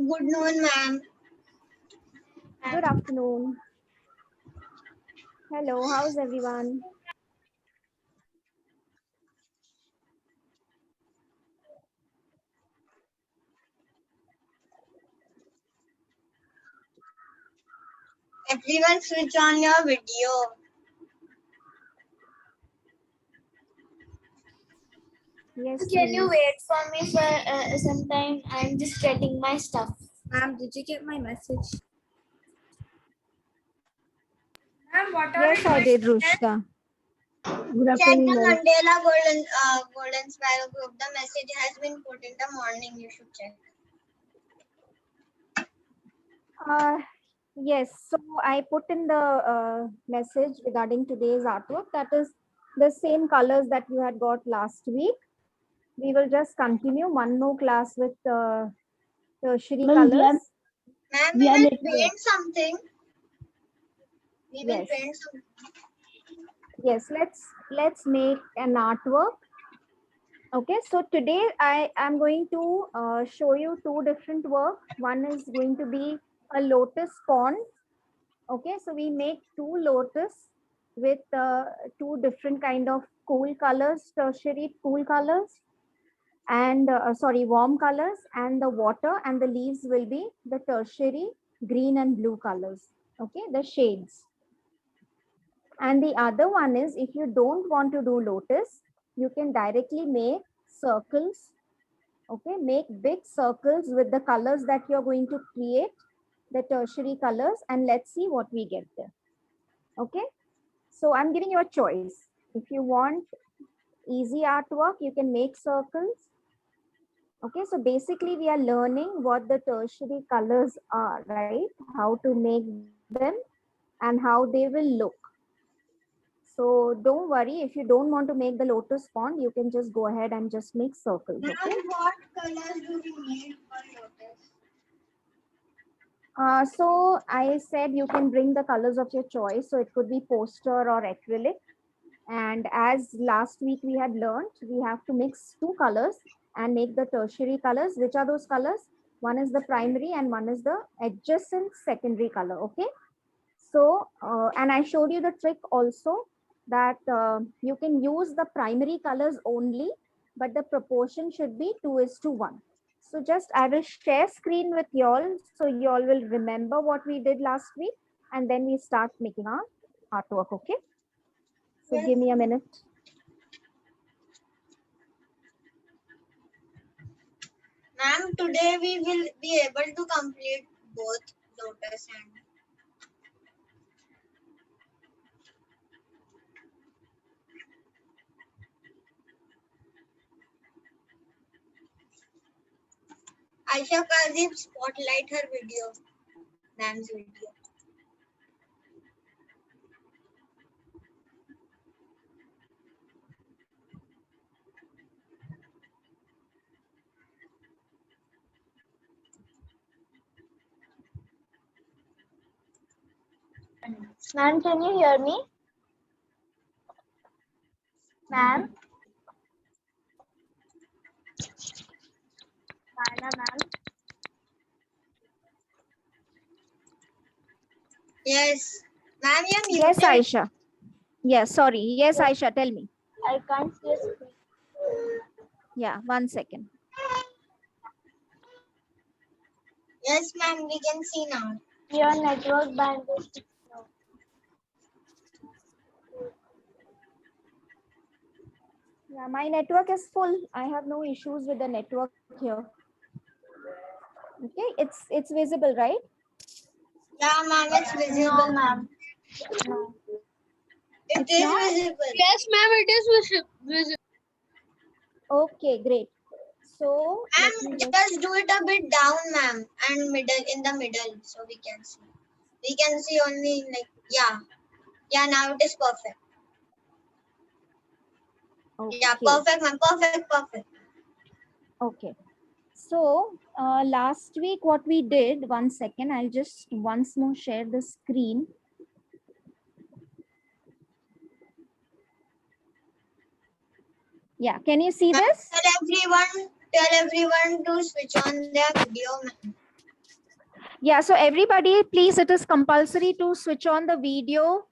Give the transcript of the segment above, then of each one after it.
Good noon, ma'am. Good afternoon. Hello, how's everyone? Everyone switch on your video. Yes, Can you please. wait for me for some time? I'm just getting my stuff. Ma'am, did you get my message? Ma'am, what are Yes, we I doing? did, Rushta. Good Check the afternoon, ma'am. Mandela Golden Sparrow group. The message has been put in the morning. You should check. Yes, so I put in the message regarding today's artwork. That is the same colors that you had got last week. We will just continue one more class with tertiary Ma'am, colors. Ma'am, we we are will network. paint something. We will Yes. paint something. Yes, let's make an artwork. Okay, so today I am going to show you two different work. One is going to be a lotus pond. Okay, so we make two lotus with two different kind of cool colors, tertiary cool colors, and sorry, warm colors, and the water and the leaves will be the tertiary green and blue colors. Okay, the shades. And the other one is, if you don't want to do lotus, you can directly make circles. Okay, make big circles with the colors that you're going to create, the tertiary colors, and let's see what we get there. Okay, so I'm giving you a choice. If you want easy artwork, you can make circles. Okay, so basically we are learning what the tertiary colors are, right? How to make them and how they will look. So don't worry, if you don't want to make the lotus pond, you can just go ahead and just make circles. Okay. Ma'am, what colors do we need for lotus? So I said you can bring the colors of your choice. So it could be poster or acrylic. And as last week we had learned, we have to mix two colors and make the tertiary colors. Which are those colors? One is the primary and one is the adjacent secondary color. Okay. So, and I showed you the trick also that you can use the primary colors only, but the proportion should be 2:1. So just I will share screen with y'all so y'all will remember what we did last week, and then we start making our artwork. Okay. So Yes. give me a minute. Ma'am, today we will be able to complete both lotus and Aisha Kazim spotlight her video. Ma'am's video. Ma'am, can you hear me? Ma'am? Ma'am? Yes. Ma'am, you're muted. Yes, Aisha. Yes, sorry. Yes, Aisha, tell me. I can't see a screen. Yeah, 1 second. Yes, ma'am, we can see now. Your network bandwidth is slow. Yeah, my network is full. I have no issues with the network here. Okay, it's visible, right? Yeah, ma'am, it's visible. No, ma'am. No. It It's is not? visible. Yes, ma'am, it is visible. Okay, great. So let me Ma'am, just do it a bit down, ma'am, and middle in the middle so we can see. We can see only like yeah. Now it is perfect. Yeah, okay. perfect, ma'am. Perfect. Okay. So last week what we did, 1 second, I'll just once more share the screen. Yeah, can you see Ma'am, this? tell everyone to switch on their video, ma'am. Yeah, so everybody, please, it is compulsory to switch on the video.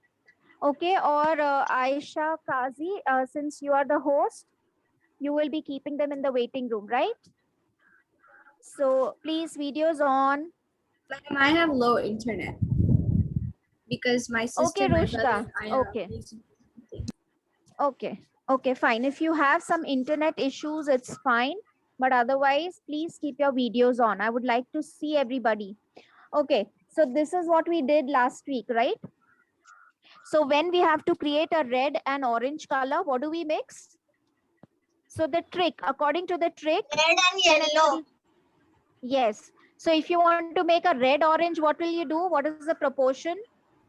Okay, or Aisha, Kazi, since you are the host, you will be keeping them in the waiting room, right? So please, videos on. Ma'am, I have low internet because my sister, Okay, my brother, Rushta. and I are Okay. using. Okay. Okay, fine. If you have some internet issues, it's fine. But otherwise, please keep your videos on. I would like to see everybody. Okay. So this is what we did last week, right? So when we have to create a red and orange color, what do we mix? So the trick, according to the trick. Red and yellow. Yes. So if you want to make a red orange, what will you do? What is the proportion?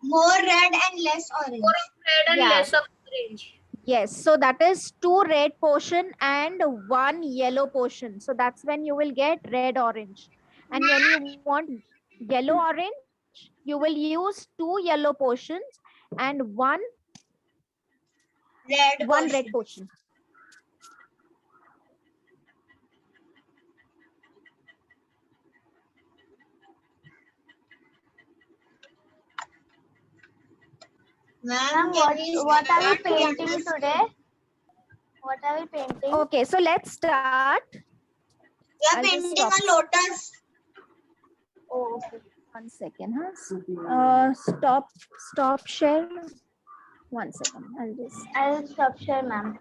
More red and less orange. Red and Yeah. less of orange. Yes, so that is 2 red portion and 1 yellow portion. So that's when you will get red orange. And when you want yellow orange, you will use 2 yellow portions and one Red red portion. portion. Ma'am, What are we painting today? What are we painting? Okay, so let's start. We are I'll just painting stop. a lotus. Oh, okay. 1 second, stop share. 1 second, I'll stop share, ma'am.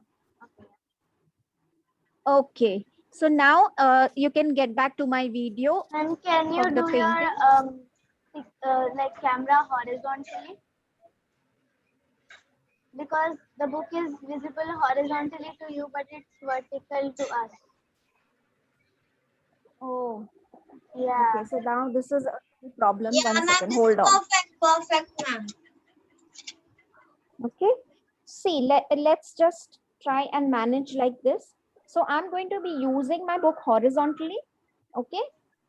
Okay, so now you can get back to my video. And can you Of the do your painting? like camera horizontally? Because the book is visible horizontally to you, but it's vertical to us. Oh, Yeah. okay, so now this is a problem. Yeah, 1 ma'am, second, this hold is on. perfect, ma'am. Okay, see, let's just try and manage like this. So I'm going to be using my book horizontally. Okay,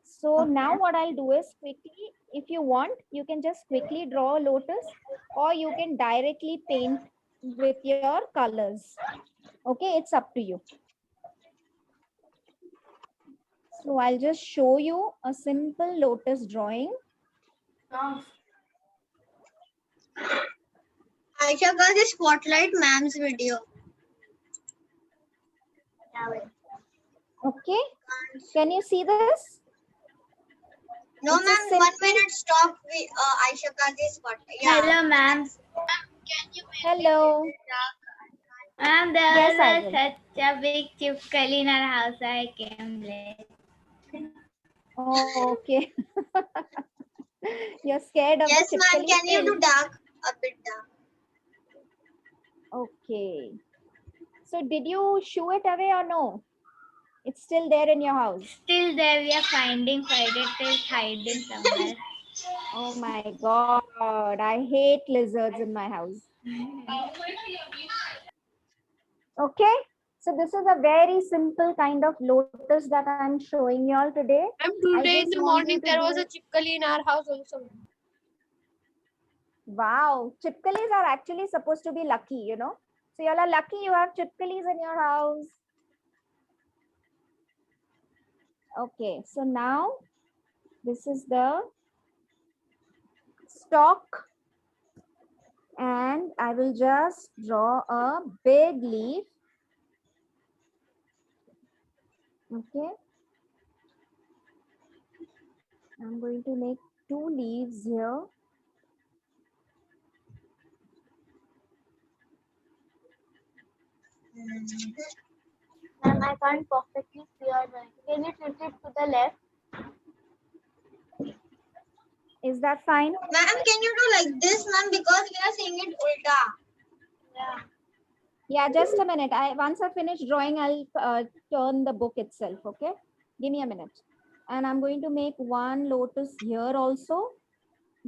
so now what I'll do is quickly, if you want, you can just quickly draw a lotus, or you can directly paint with your colors. Okay, it's up to you. So I'll just show you a simple lotus drawing. Aisha got the spotlight ma'am's video. Okay, can you see this? No, It's a ma'am, 1 minute stop. Aisha got the spotlight. Yeah. Hello, ma'am. Hello. Ma'am, there Yes, I was will. such a big chipkali in our house. I came late. Oh, okay. You're scared of Yes, the ma'am, chipkali? can you do dark? A bit dark. Okay. So did you shoo it away or no? It's still there in your house. Still there, we are finding it is hiding somewhere. Oh my God. I hate lizards in my house. Okay. So this is a very simple kind of lotus that I'm showing you all today. And I today in just the want morning you to there was do- a chipkali in our house also. Wow. Chipkalis are actually supposed to be lucky, you know. So you all are lucky you have chipkalis in your house. Okay. So now this is the stalk. And I will just draw a big leaf. Okay. I'm going to make 2 leaves here. Ma'am, I can't perfectly see your drawing. Can you tilt it to the left? Is that fine? Ma'am, can you do like this, ma'am? Because we are seeing it ulta. Yeah. Yeah, just a minute. Once I finish drawing, I'll turn the book itself. Okay. Give me a minute. And I'm going to make 1 lotus here also,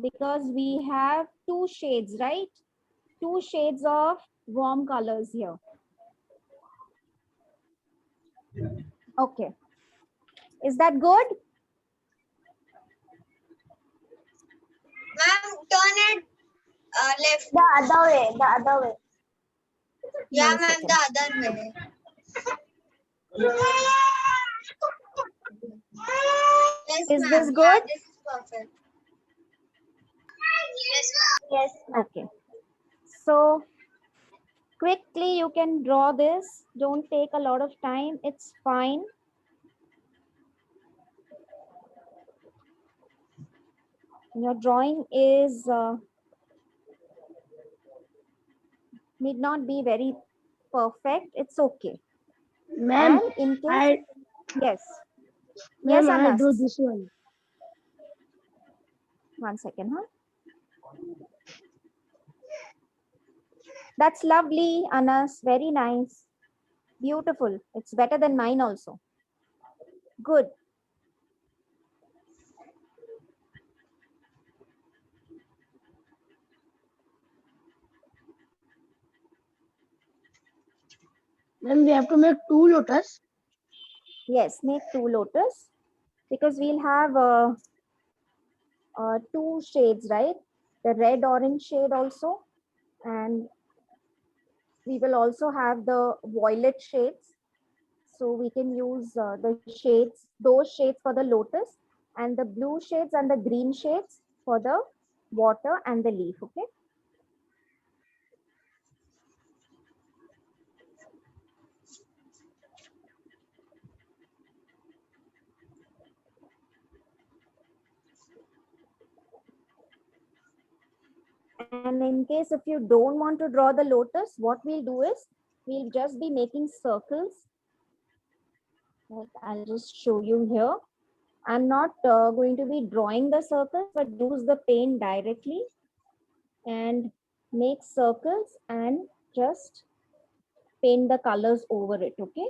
because we have 2 shades, right? 2 shades of warm colors here. Okay. Is that good? Ma'am, turn it left. The other way. Yeah, 1 ma'am, second. the other way. Yes, Is ma'am. this Yeah, good? this is perfect. Yes. Okay. So quickly you can draw this. Don't take a lot of time. It's fine. Your drawing is need not be very perfect. It's okay. Ma'am, And in case, I yes, ma'am, yes, I Anas. drew this one. 1 second, huh? That's lovely, Anas. Very nice. Beautiful. It's better than mine also. Good. Ma'am, we have to make 2 lotus. Yes, make 2 lotus because we'll have 2 shades, right? The red orange shade also, and we will also have the violet shades. So we can use the shades, those shades for the lotus, and the blue shades and the green shades for the water and the leaf. Okay. And in case if you don't want to draw the lotus, what we'll do is we'll just be making circles. Like I'll just show you here. I'm not going to be drawing the circles, but use the paint directly and make circles and just paint the colors over it. Okay.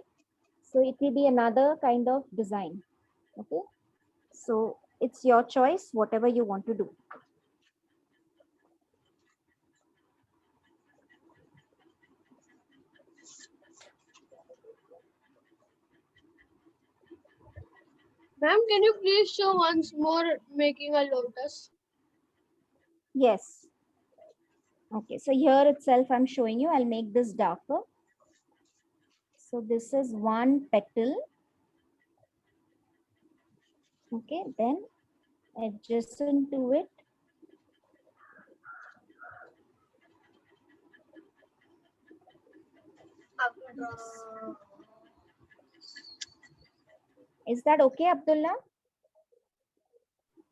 So it will be another kind of design. Okay. So it's your choice, whatever you want to do. Ma'am, can you please show once more making a lotus? Yes. Okay. So here itself, I'm showing you, I'll make this darker. So this is one petal. Okay. Then adjacent to it, How to draw. is that okay, Abdullah?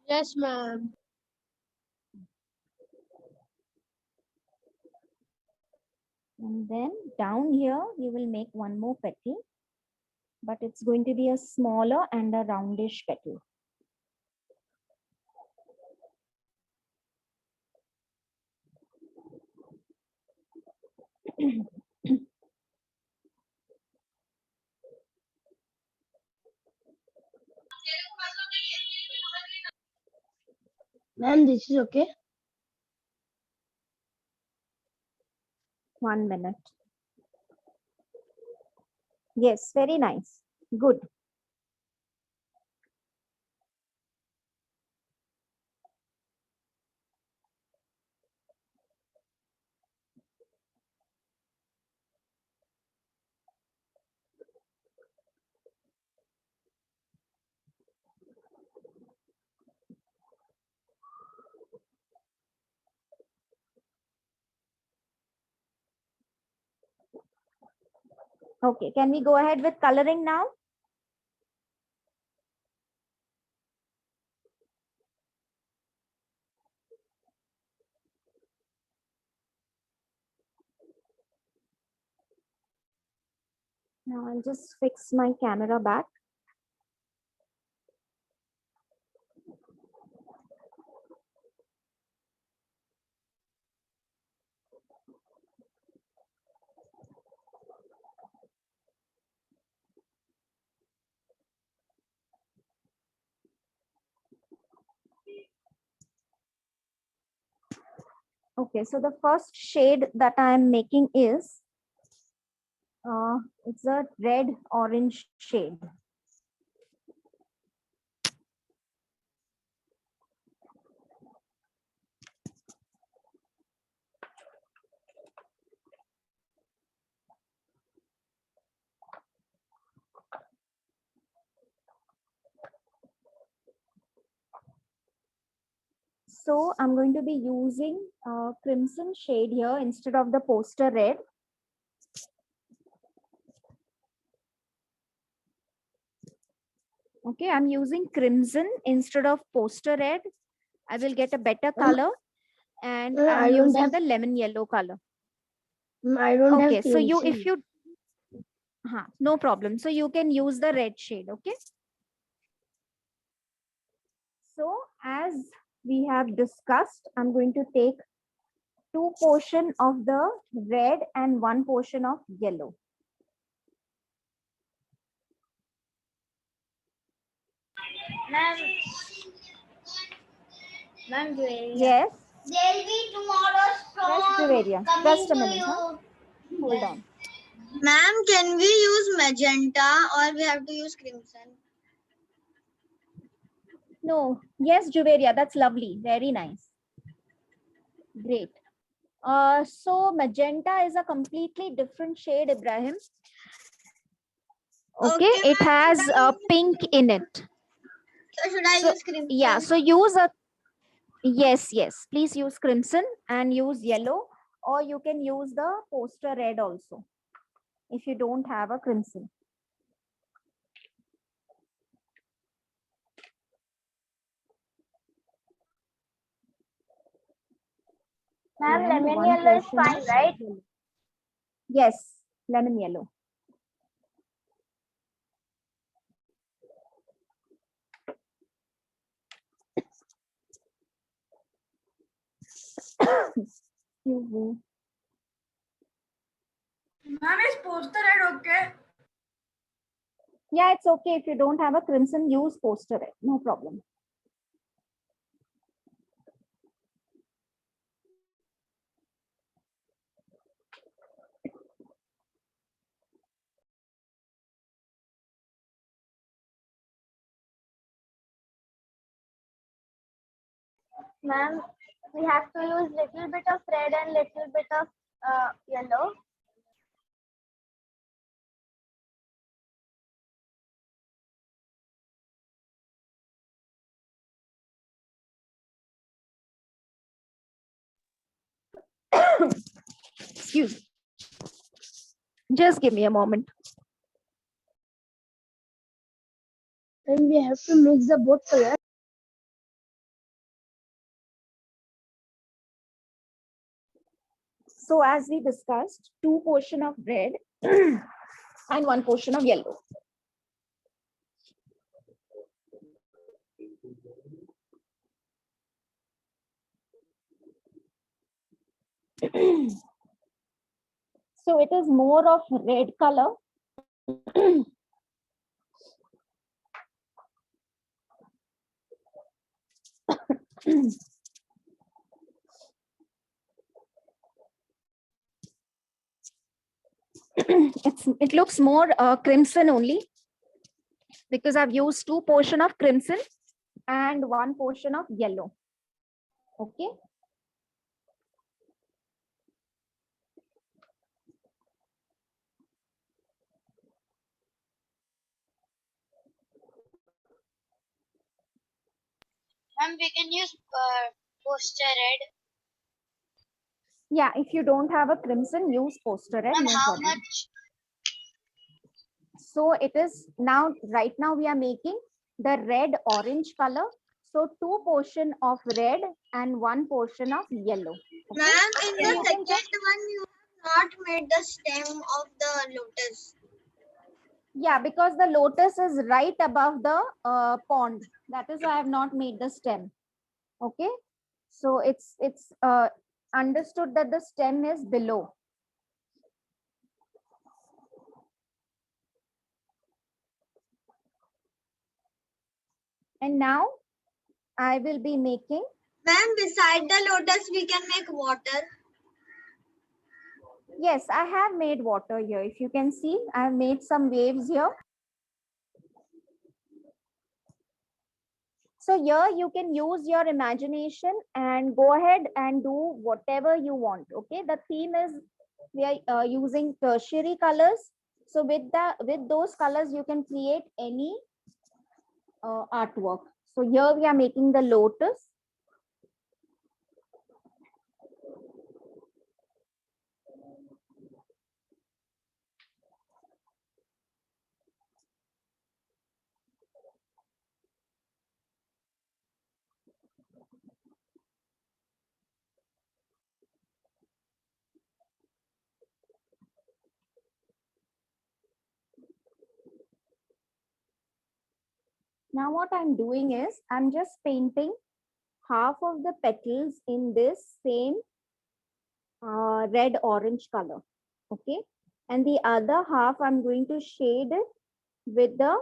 Yes, ma'am. And then down here, you will make one more petal, but it's going to be a smaller and a roundish petal. Ma'am, this is okay. 1 minute. Yes, very nice. Good. Okay, can we go ahead with coloring now? Now I'll just fix my camera back. Okay, so the first shade that I'm making is, it's a red orange shade. So So I'm going to be using crimson shade here instead of the poster red. Okay, I'm using crimson instead of poster red. I will get a better Ma'am, color, and I I'm don't using have the lemon yellow color. I don't have Okay, so you, if crimson. you, no problem. So you can use the red shade, okay? So as we have discussed, I'm going to take 2 portion of the red and 1 portion of yellow. Ma'am. Ma'am, Julia. Yes, There'll be tomorrow yes, storm Juveria. coming Just a to minute, you. huh? Hold on. Ma'am, can we use magenta or we have to use crimson? No, yes, Juveria, that's lovely. Very nice. Great. So magenta is a completely different shade, Ibrahim. Okay, it ma'am, has should I use pink in it. So should I So, use crimson? yeah, so use a, yes, please use crimson and use yellow, or you can use the poster red also if you don't have a crimson. Ma'am, And lemon 1 yellow is portion fine, of right? yellow. Yes, lemon yellow. Excuse me. Ma'am, is poster red okay? Yeah, it's okay. If you don't have a crimson, use poster red. No problem. Ma'am, we have to use little bit of red and little bit of yellow. Excuse me. Just give me a moment. Then we have to mix the both colors. So as we discussed, 2 portion of red and 1 portion of yellow. So it is more of red color. It looks more crimson only because I've used 2 portion of crimson and 1 portion of yellow. Okay. Ma'am, we can use poster red. Yeah, if you don't have a crimson, use poster red. Ma'am, No how problem. much? So it is now, right now we are making the red orange color. So 2 portion of red and 1 portion of yellow. Okay? Ma'am, in So the you second can just, one, you have not made the stem of the lotus. yeah, because the lotus is right above the pond. That is why I have not made the stem. Okay. So it's understood that the stem is below. And now I will be making, Ma'am, beside the lotus, we can make water. yes, I have made water here. If you can see, I have made some waves here. So here you can use your imagination and go ahead and do whatever you want. Okay, the theme is we are using tertiary colors. So with those colors, you can create any artwork. So here we are making the lotus. Now what I'm doing is I'm just painting half of the petals in this same red orange color. Okay. And the other half I'm going to shade it with the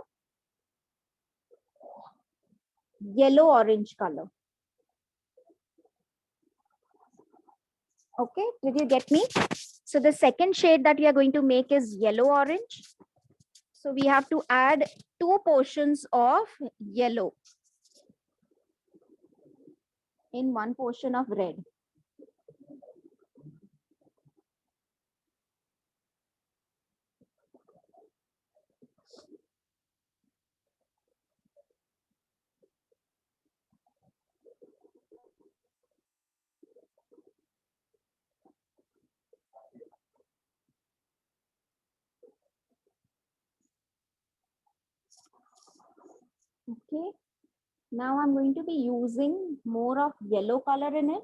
yellow orange color. Okay, did you get me? So the second shade that we are going to make is yellow orange. So we have to add 2 portions of yellow in 1 portion of red. Okay, now I'm going to be using more of yellow color in it.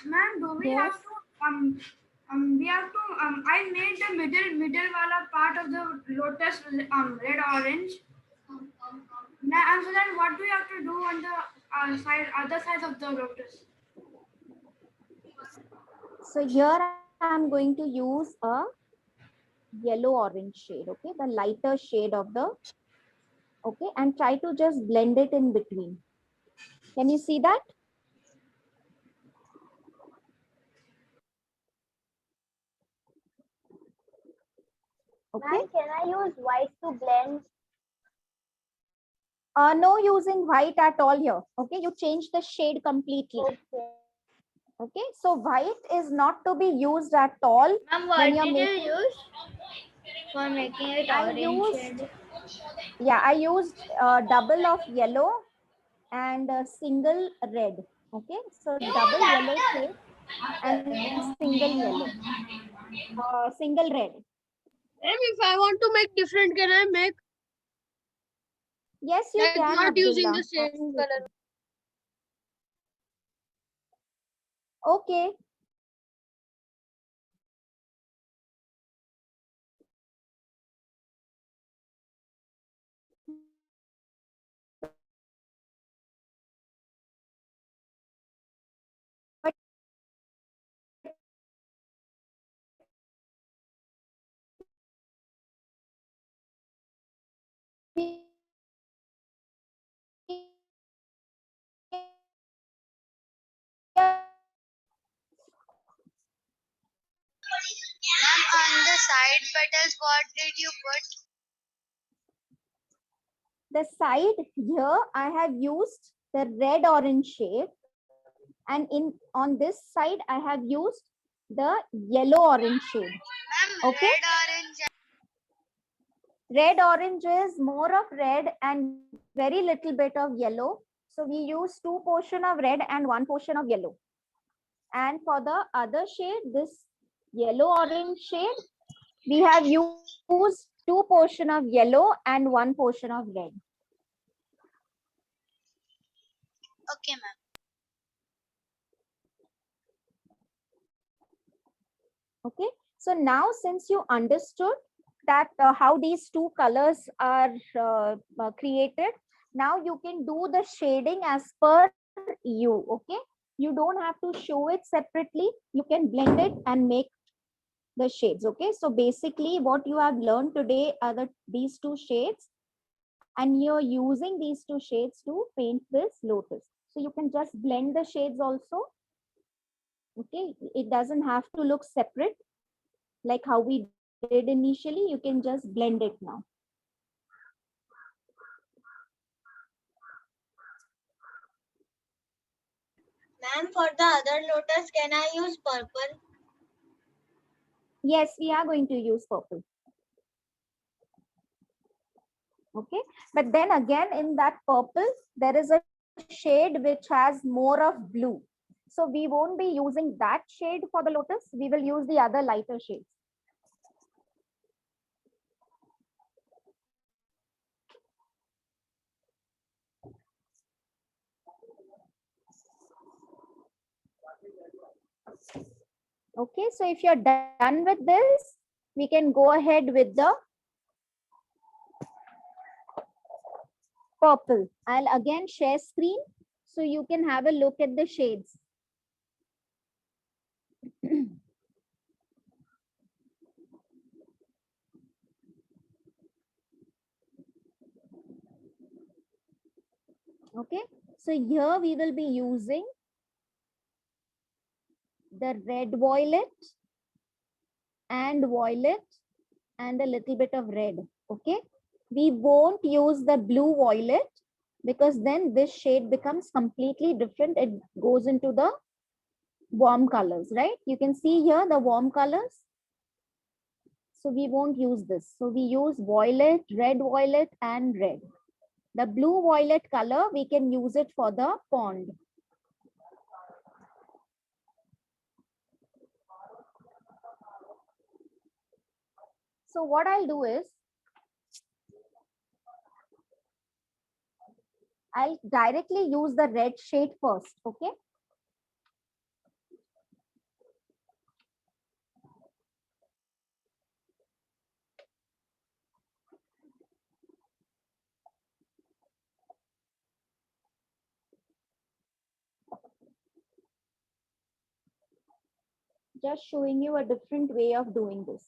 Ma'am, do we Yes. have to we have to I made the middle wala part of the lotus red orange. Now, and so then what do you have to do on the other side of the lotus? So here I'm going to use a yellow orange shade, okay, the lighter shade of the, okay, and try to just blend it in between. Can you see that? Okay. Ma'am, can I use white to blend? No using white at all here. Okay, you change the shade completely. Okay. Okay, so white is not to be used at all. Ma'am, when what you're did making, you use for making it I orange used, shade? yeah, I used double of yellow and a single red. Okay, so double yellow shade and single yellow, single red. And if I want to make different, can I make Yes, you like can, not using the Abdullah. same Absolutely. color? Okay. Ma'am, on the side petals, what did you put? The side here, I have used the red orange shade, and in on this side, I have used the yellow orange shade. Ma'am, Okay, red, orange, red orange is more of red and very little bit of yellow. So we use 2 portion of red and 1 portion of yellow. And for the other shade, this yellow orange shade, we have used 2 portion of yellow and 1 portion of red. okay, ma'am. Okay, so now since you understood that how these 2 colors are created, now you can do the shading as per you. Okay, you don't have to show it separately. You can blend it and make the shades. Okay, so basically what you have learned today are these two shades, and you're using these two shades to paint this lotus. So you can just blend the shades also. Okay, it doesn't have to look separate like how we did initially. You can just blend it now. Ma'am, for the other lotus, can I use purple? Yes, we are going to use purple. Okay, but then again, in that purple, there is a shade which has more of blue. So we won't be using that shade for the lotus. We will use the other lighter shades. Okay, so if you're done with this, we can go ahead with the purple. I'll again share screen so you can have a look at the shades. Okay, so here we will be using the red violet and violet and a little bit of red. Okay, we won't use the blue violet because then this shade becomes completely different. It goes into the warm colors, right? You can see here the warm colors. So we won't use this. So we use violet, red violet and red. The blue violet color, we can use it for the pond. So what I'll do is, I'll directly use the red shade first, okay? Just showing you a different way of doing this.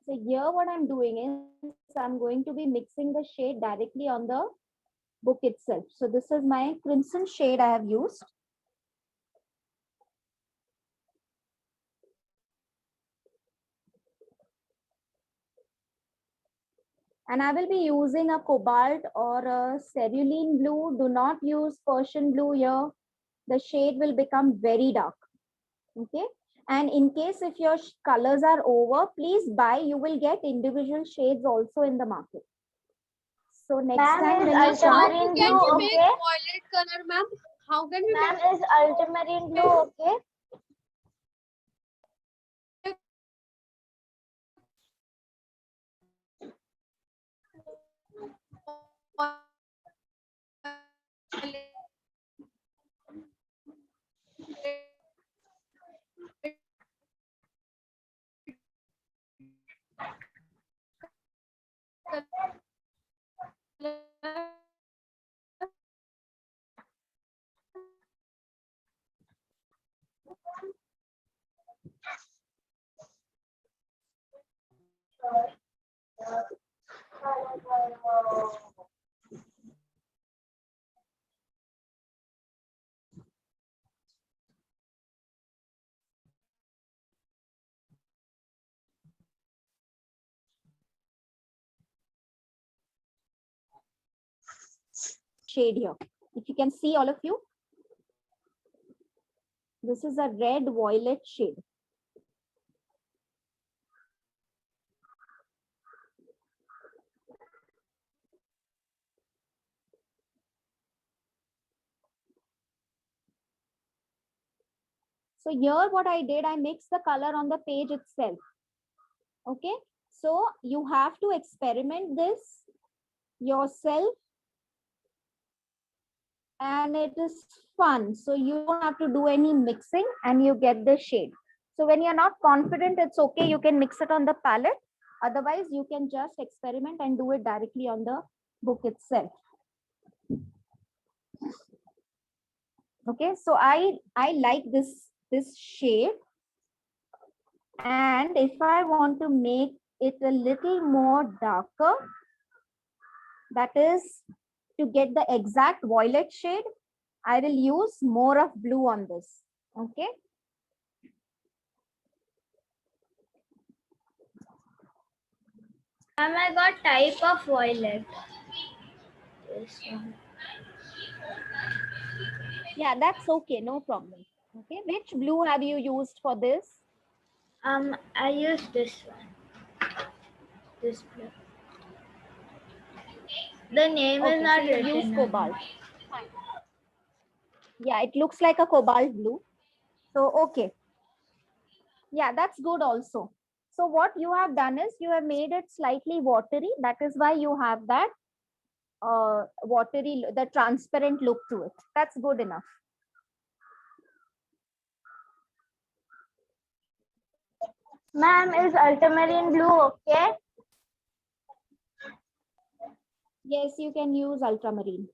So here what I'm doing is I'm going to be mixing the shade directly on the book itself. So this is my crimson shade I have used. And I will be using a cobalt or a cerulean blue. Do not use Persian blue here. The shade will become very dark. Okay. And in case if your colors are over, please buy. You will get individual shades also in the market. So next time when you start, How can we make violet color, ma'am? How can we make Ma'am, is ultramarine blue okay? shade here. If you can see all of you, this is a red violet shade. So here what I did, I mixed the color on the page itself. Okay. So you have to experiment this yourself. And it is fun. So you don't have to do any mixing and you get the shade. So when you're not confident, it's okay. You can mix it on the palette. Otherwise, you can just experiment and do it directly on the book itself. Okay, so I like this shade, and if I want to make it a little more darker, that is to get the exact violet shade, I will use more of blue on this. Okay. Ma'am, I got type of violet. This one. Yeah, that's okay. No problem. Okay. Which blue have you used for this? I use this one. This blue. The name is Okay, so not you use written on cobalt. it. Fine. Yeah, it looks like a cobalt blue. So, okay. Yeah, that's good also. So what you have done is you have made it slightly watery. That is why you have that watery, the transparent look to it. That's good enough. Ma'am, is ultramarine blue okay? Yes, you can use ultramarine.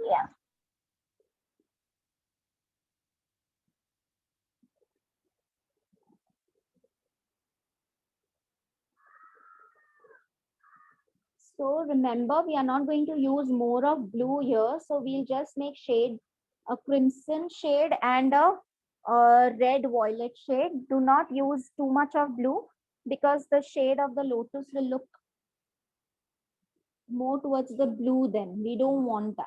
Yeah. So remember, we are not going to use more of blue here. So we'll just make shade, a crimson shade and a red violet shade. Do not use too much of blue because the shade of the lotus will look more towards the blue then. We don't want that.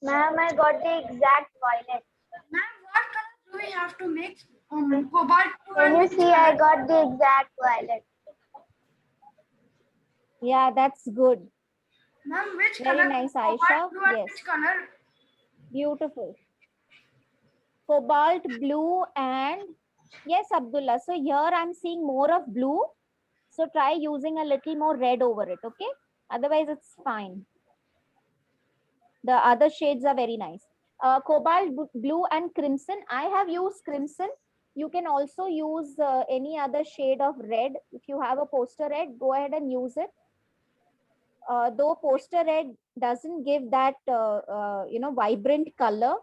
Ma'am, I got the exact violet. Ma'am, what color do we have to mix? Cobalt blue Can and you which see I color? got the exact violet? Yeah, that's good. Ma'am, which Very color? nice, Cobalt Aisha. blue and Yes, which color? beautiful. Cobalt blue and yes, Abdullah. So here I'm seeing more of blue. So try using a little more red over it, okay? Otherwise, it's fine. The other shades are very nice. Cobalt blue and crimson. I have used crimson. You can also use any other shade of red. If you have a poster red, go ahead and use it. Though poster red doesn't give that, vibrant color.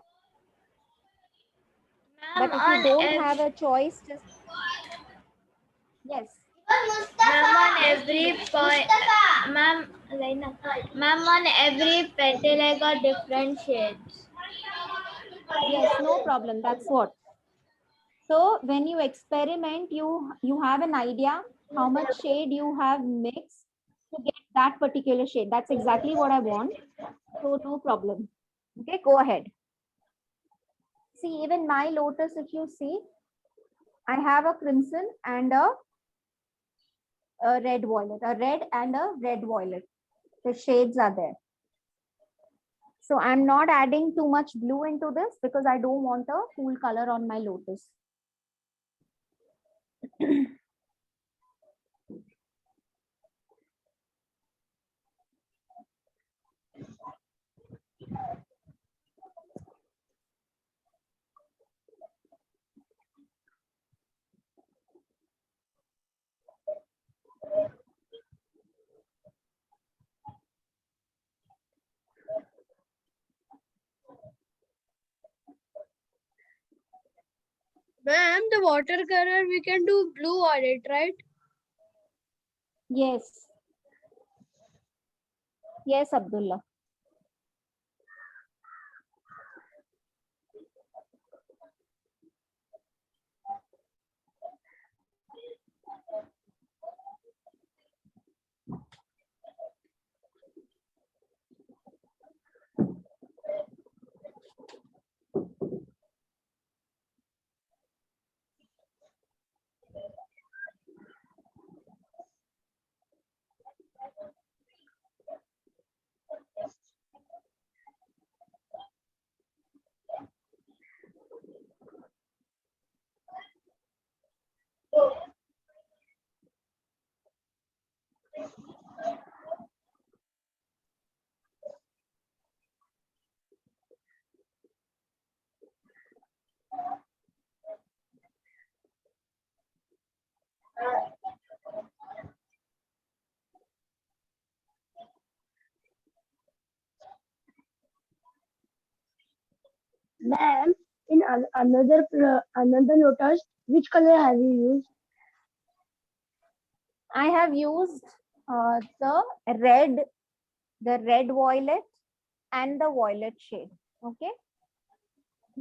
But Ma'am, if you on don't have a choice, just, yes. ma'am, on every point, ma'am, ma'am, on every petal I got different shades. Yes, no problem. That's what. So when you experiment, you have an idea how much shade you have mixed to get that particular shade. That's exactly what I want. So no problem. Okay, go ahead. See, even my lotus, if you see, I have a crimson and a red violet, a red and a red violet. The shades are there. So I'm not adding too much blue into this because I don't want a cool color on my lotus. Ma'am, the watercolor we can do blue on it, right? Yes. Yes, Abdullah. Ma'am, in another lotus, which color have you used? I have used the red violet and the violet shade. Okay.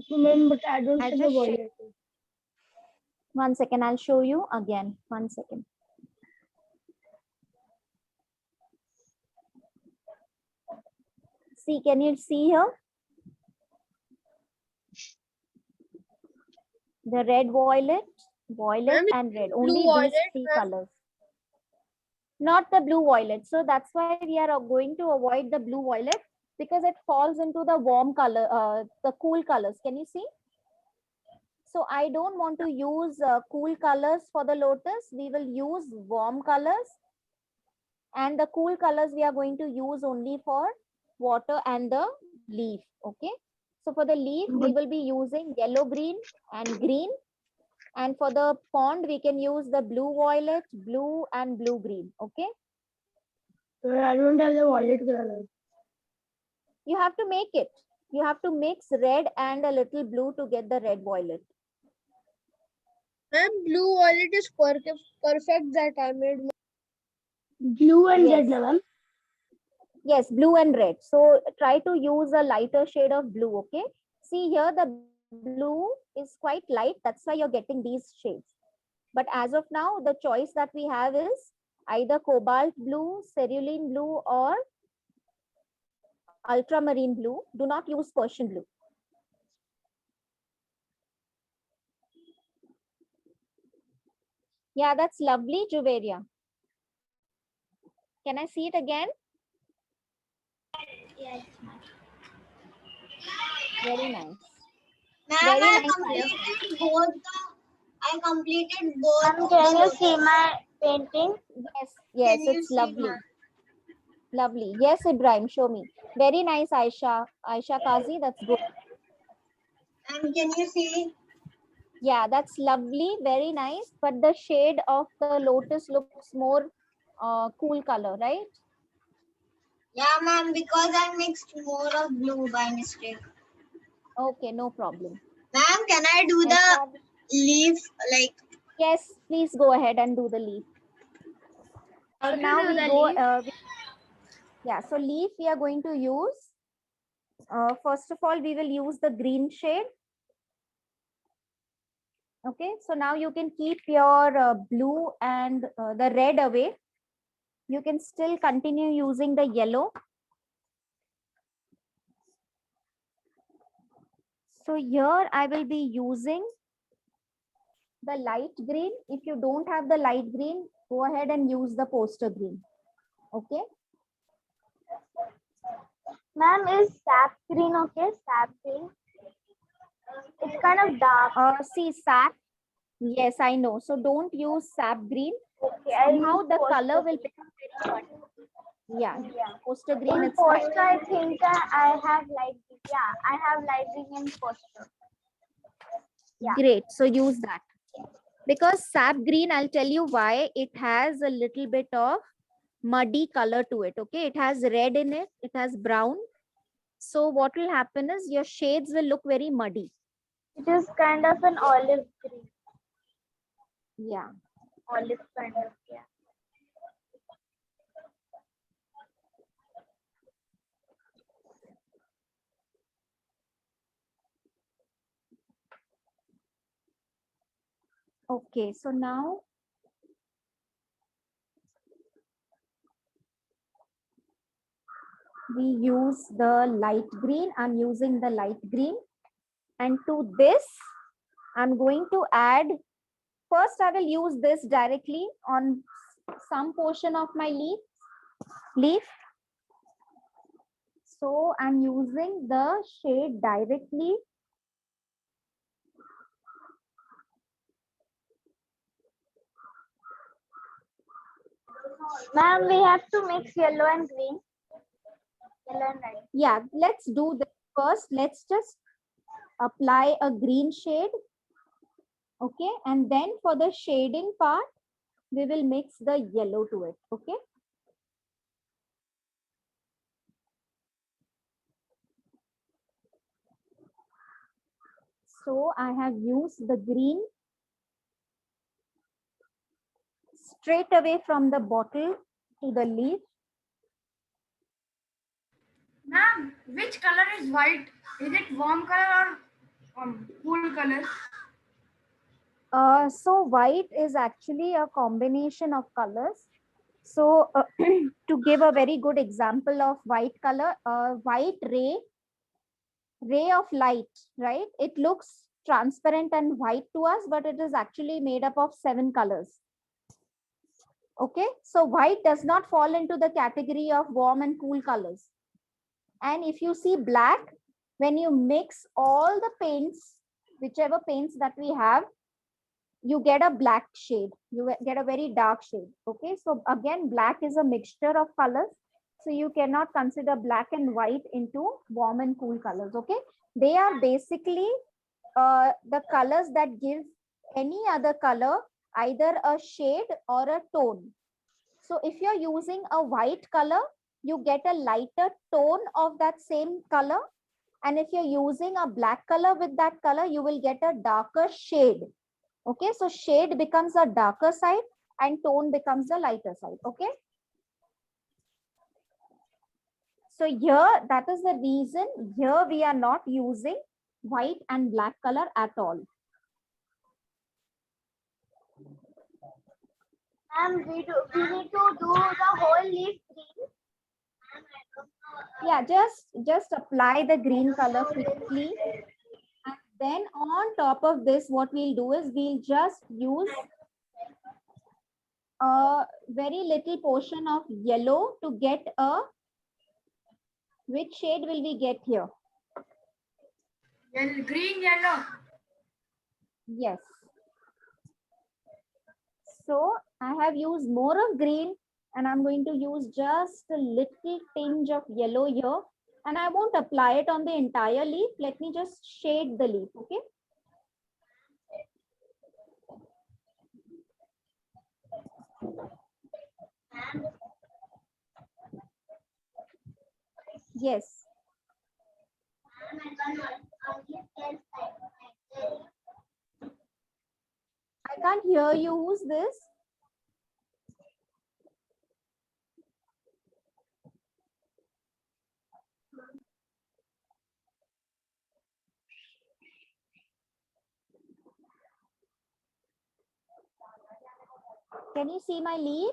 So, ma'am, but I don't I see the just violet. 1 second. I'll show you again. 1 second. See, can you see here? The red violet, Ma'am, and red. blue Only these violet, three ma'am. colors. Not the blue violet. So that's why we are going to avoid the blue violet because it falls into the warm color, the cool colors. Can you see? So I don't want to use cool colors for the lotus. We will use warm colors, and the cool colors we are going to use only for water and the leaf. Okay. So for the leaf, we will be using yellow, green and green. And for the pond, we can use the blue violet, blue and blue green. Okay. So I don't have the violet color. You have to make it. You have to mix red and a little blue to get the red violet. Ma'am, blue violet is perfect that I made. Blue and Yes. red, ma'am. Yes, blue and red. So try to use a lighter shade of blue. Okay. See here, the blue is quite light. That's why you're getting these shades. But as of now, the choice that we have is either cobalt blue, cerulean blue, or ultramarine blue. Do not use Persian blue. Yeah, that's lovely, Juveria. Can I see it again? Yes, ma'am. Very nice. Ma'am, Very I nice. completed both Ma'am, of can the you see lotus. my painting? Yes, yes, Can you it's see, lovely. ma'am? Lovely. Yes, Ibrahim, show me. Very nice, Aisha. Aisha Kazi, that's good. And can you see? Yeah, that's lovely. Very nice. But the shade of the lotus looks more cool color, right? Yeah, ma'am, because I mixed more of blue by mistake. Okay, no problem. Ma'am, can I do the Aisha, leaf like? yes, please go ahead and do the leaf. So now we go. Yeah, so leaf we are going to use. First of all, we will use the green shade. Okay, so now you can keep your blue and the red away. You can still continue using the yellow. So here I will be using the light green. If you don't have the light green, go ahead and use the poster green. Okay. Ma'am, is sap green okay? Sap green. It's kind of dark. See sap. Yes, I know. So don't use sap green. Okay, Somehow the color will become very muddy. Yeah, poster green. in It's fine. poster, I think I have light green. Yeah, I have light green in poster. Yeah. Great. So use that. Because sap green, I'll tell you why. It has a little bit of muddy color to it. Okay. It has red in it. It has brown. So what will happen is your shades will look very muddy. It is kind of an olive green. Yeah. Olive kind of, yeah. Okay. So now we use the light green. I'm using the light green. And to this, I'm going to add, first I will use this directly on some portion of my leaf. So I'm using the shade directly. Ma'am, we have to mix yellow and green. Yellow and red. Yeah, let's do this first. Let's just apply a green shade. Okay, and then for the shading part, we will mix the yellow to it. Okay. So I have used the green straight away from the bottle to the leaf. Ma'am, which color is white? Is it warm color or cool color? So white is actually a combination of colors. So to give a very good example of white color, white ray of light, right? It looks transparent and white to us, but it is actually made up of 7 colors. Okay, so white does not fall into the category of warm and cool colors. And if you see black, when you mix all the paints, whichever paints that we have, you get a black shade. You get a very dark shade. Okay, so again, black is a mixture of colors. So you cannot consider black and white into warm and cool colors. Okay, they are basically the colors that give any other color either a shade or a tone. So if you're using a white color, you get a lighter tone of that same color. And if you're using a black color with that color, you will get a darker shade. Okay, so shade becomes a darker side and tone becomes a lighter side. Okay. So here, that is the reason here we are not using white and black color at all. We need to do the whole leaf green. Yeah, just apply the green color quickly. And then on top of this, what we'll do is we'll just use a very little portion of yellow to get a, which shade will we get here? Green, yellow. Yes. So I have used more of green and I'm going to use just a little tinge of yellow here. And I won't apply it on the entire leaf. Let me just shade the leaf, okay? Yes. I can't hear you. Who's this? Can you see my leaf?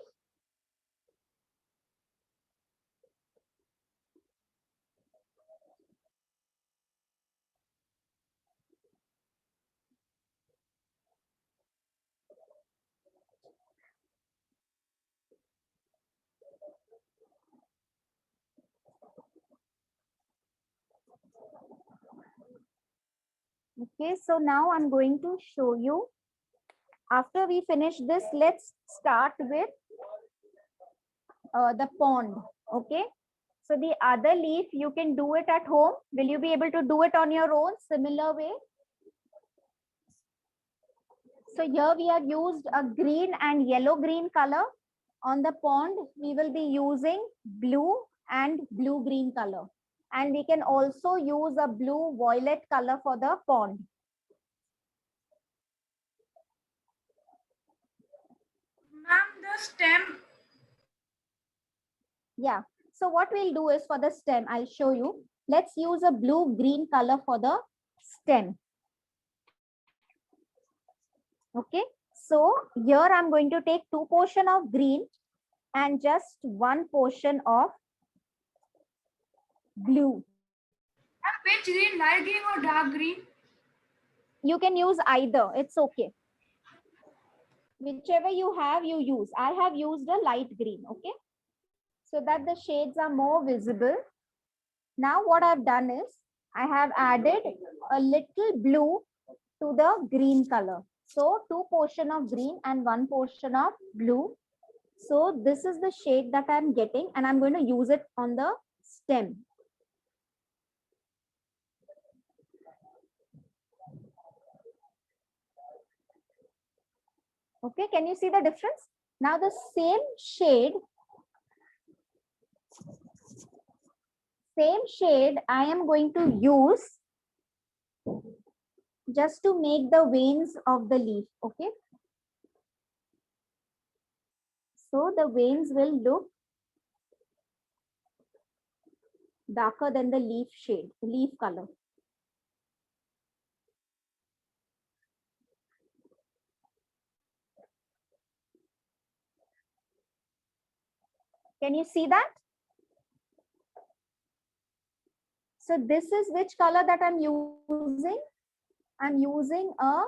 Okay, so now I'm going to show you. After we finish this, let's start with the pond. Okay, so the other leaf, you can do it at home. Will you be able to do it on your own similar way? So here we have used a green and yellow green color. On the pond, we will be using blue and blue green color. And we can also use a blue violet color for the pond. Ma'am, the stem. Yeah. So what we'll do is for the stem, I'll show you. Let's use a blue green color for the stem. Okay. So here I'm going to take 2 portions of green and just 1 portion of blue. Which green? Light green or dark green? You can use either. It's okay. Whichever you have, you use. I have used a light green. Okay. So that the shades are more visible. Now what I've done is I have added a little blue to the green color. So 2 portions of green and 1 portion of blue. So this is the shade that I'm getting and I'm going to use it on the stem. Okay, can you see the difference? Now the same shade I am going to use just to make the veins of the leaf. Okay. So the veins will look darker than the leaf shade, leaf color. Can you see that? So this is which color that I'm using? I'm using a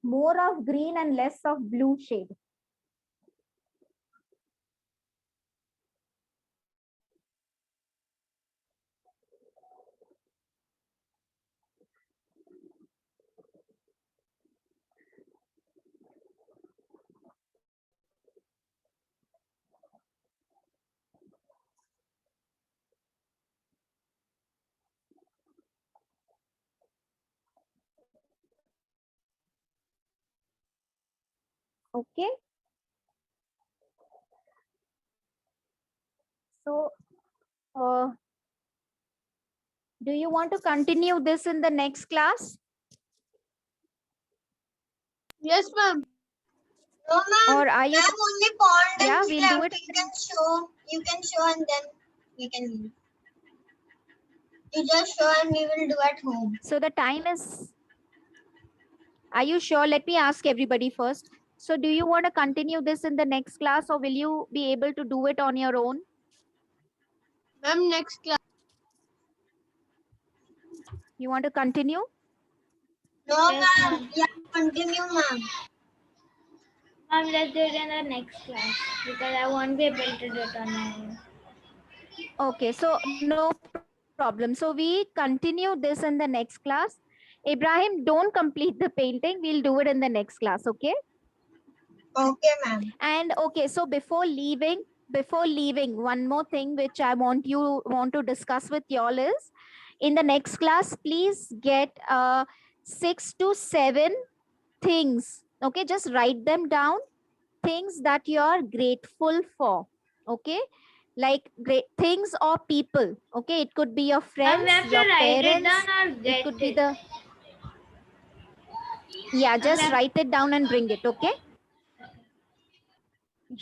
more of green and less of blue shade. Okay. So, do you want to continue this in the next class? Yes, ma'am. No, ma'am. Or are you? Ma'am, only pond Yeah, and we'll do left. it. You can show and then we can leave. You just show and we will do at home. So the time is. Are you sure? Let me ask everybody first. So do you want to continue this in the next class, or will you be able to do it on your own? Ma'am, next class. You want to continue? No, Yes, ma'am. ma'am. Yeah, continue, ma'am. Ma'am, let's do it in the next class because I won't be able to do it on my own. Okay, so no problem. So we continue this in the next class. Ibrahim, don't complete the painting. We'll do it in the next class, okay? Okay, ma'am. And okay, so before leaving, one more thing which I want to discuss with y'all is, in the next class, please get 6 to 7 things. Okay, just write them down. Things that you are grateful for. Okay, like great things or people. Okay, it could be your Ma'am, friends, we have to your write it parents. down or It get could be it. the yeah. Ma'am, Just write it down and bring it. Okay.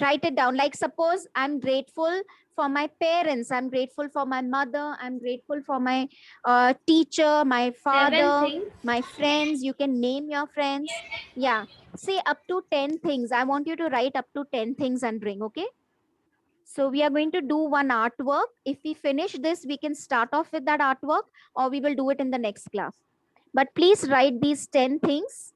Write it down. Like suppose I'm grateful for my parents, I'm grateful for my mother, I'm grateful for my teacher, my 7 father, things. my friends. You can name your friends. Yeah, say up to 10 things. I want you to write up to 10 things and bring. Okay, so we are going to do one artwork. If we finish this, we can start off with that artwork, or we will do it in the next class. But please write these 10 things.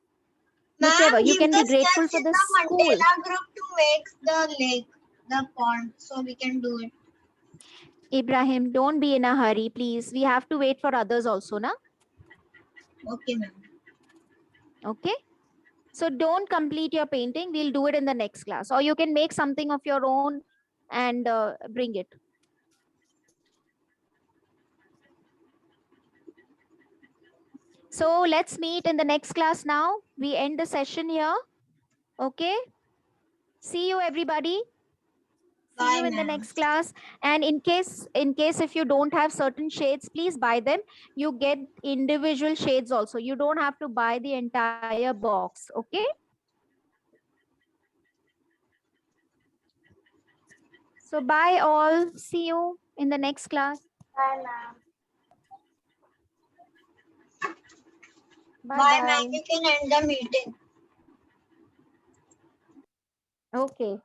Whichever. Ma'am, You give can the be grateful steps for in the the school. Mandela group to make the lake, the pond, so we can do it. Ibrahim, don't be in a hurry, please. We have to wait for others also, na? Okay, ma'am. Okay. So don't complete your painting. We'll do it in the next class. Or you can make something of your own and bring it. So let's meet in the next class now. We end the session here. Okay. See you, everybody. See Bye, you in the ma'am. next class. And in case if you don't have certain shades, please buy them. You get individual shades also. You don't have to buy the entire box. Okay. So bye all. See you in the next class. Bye, ma'am. Bye Bye, bye. ma'am. You can end the meeting. Okay.